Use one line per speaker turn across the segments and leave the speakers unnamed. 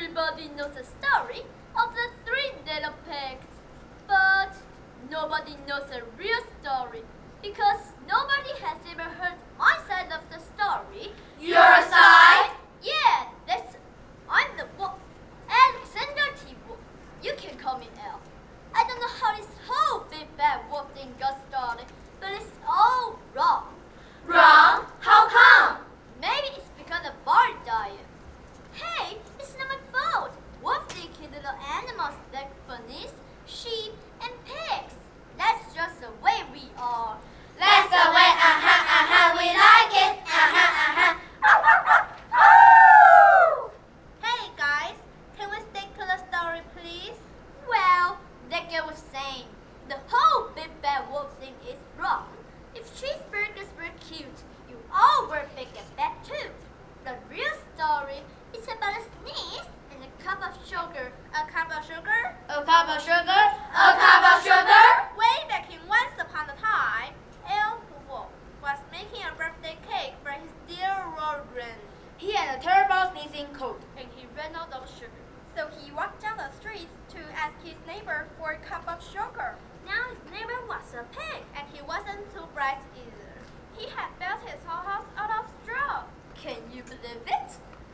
Everybody knows the story of the three little pigs, but nobody knows the real story because nobody has ever heard my side of the story.
Your side?
Yeah, I'm the wolf, Alexander T. Wolf. You can call me L. I don't know how this whole big bad wolf thing got started, but it's all wrong.
Wrong? How come?
Maybe it's because of bar diet. Hey, it's not my fault. Wolves they kill little animals like bunnies, sheep, and pigs. That's just the way we are.
That's the way, we like it,
Hey guys, can we stick to the story please?
Well, that girl was saying the whole big bad wolf thing is wrong. If cheeseburgers were cute, you all were big and bad too. The real story is about a sneeze and a cup of sugar.
A cup of sugar?
A cup of sugar? A cup of sugar?
Way back in once upon a time, El Wolf was making a birthday cake for his dear Rogan.
He had a terrible sneezing cold.
And he ran out of sugar. So he walked down the street to ask his neighbor for a cup of sugar.
Now his neighbor was a pig.
And he wasn't too bright either. He had built his whole house out of straw.
Can you believe it?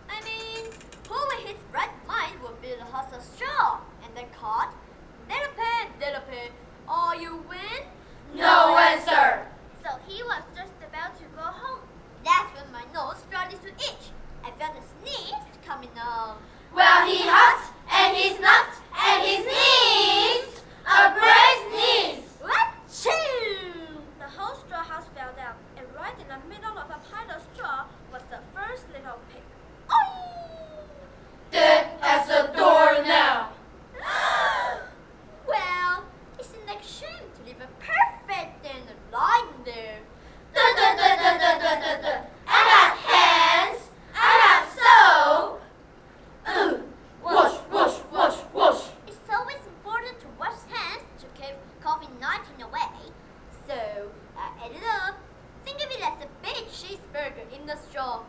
I mean, who in his right mind would build a house of straw and then called, little pig, are you win?
No answer.
So he was just about to go home.
That's when my nose started to itch. I felt a sneeze coming on.
Well, he huffed, and he snuffed, and he sneezed. A great sneeze.
Achoo!
The whole straw house fell down, and right in the middle of a pile of straw was the first little pig.
Dead as a door now.
Well, it's an shame to leave a perfect dinner lying there.
I got hands. I got soap. Wash, wash, wash, wash.
It's always important to wash hands to keep COVID-19 away. So, I added up. Think of it as a big cheeseburger in the straw.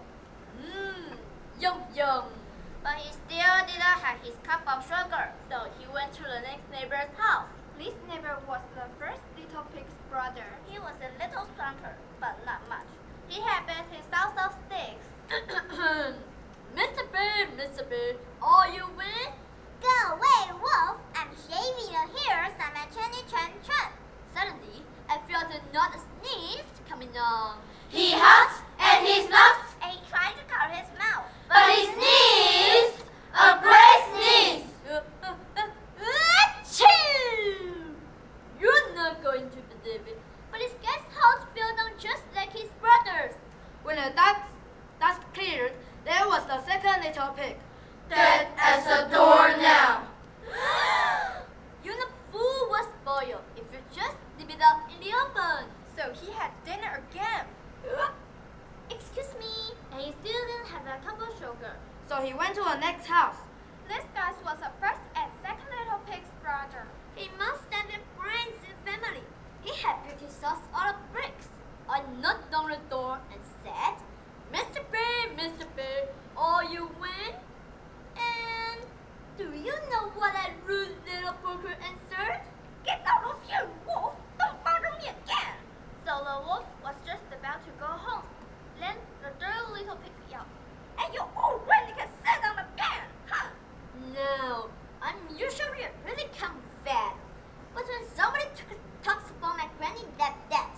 Yum yum.
But he still didn't have his cup of sugar, so he went to the next neighbor's house. This neighbor was the first little pig's brother. He was a little stronger, but not much. He had built his house of sticks.
Mr. Bear, are you win?
Go away, wolf! I'm shaving your hairs on my chunny chun chun.
Suddenly, I felt another sneeze coming on.
He huffed, and he snuffed,
And he tried to cover his mouth.
but he sneezed. A great sneeze.
Achoo! You're not going to believe it, but his guest house fell down just like his brother's.
When the dust cleared, there was the second little pig. Dead as a door now.
You know, food was spoiled if you just leave it out in the open.
So he had dinner again.
Excuse me, and he still didn't have a cup of sugar.
So he went to the next house.
This guy was the first and second little pig's brother.
He must have been friends in family. He had built his house out of bricks. I knocked on the door and said, Mr. Bear, are you win? And do you know what that rude little poker answered?
Get out of here, wolf! Don't bother me again! So the wolf was just about to go home. Then the dirty little pig yelled, and you already can sit on the bed, huh?
No, I'm usually a really calm fan. But when somebody talks about my granny like that,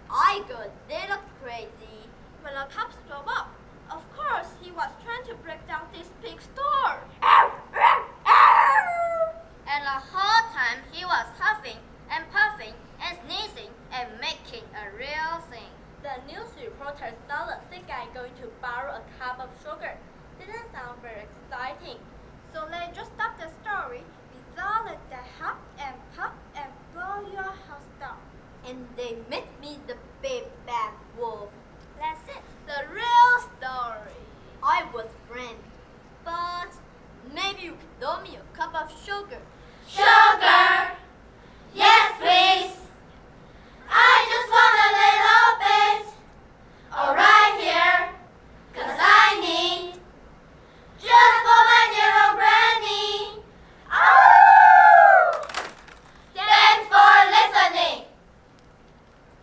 I go a little crazy.
When the cops drove up, of course he was trying to break down this pig's door. And the whole time he was huffing and puffing and sneezing and making a real thing. The news reporters thought the sick guy going to borrow a cup of sugar didn't sound very exciting. So they just stopped the story with all of the huff and puff and blow your house down.
And they made me the big bad wolf.
That's it, the real story.
I was friend, but maybe you could throw me a cup of sugar.
Sugar.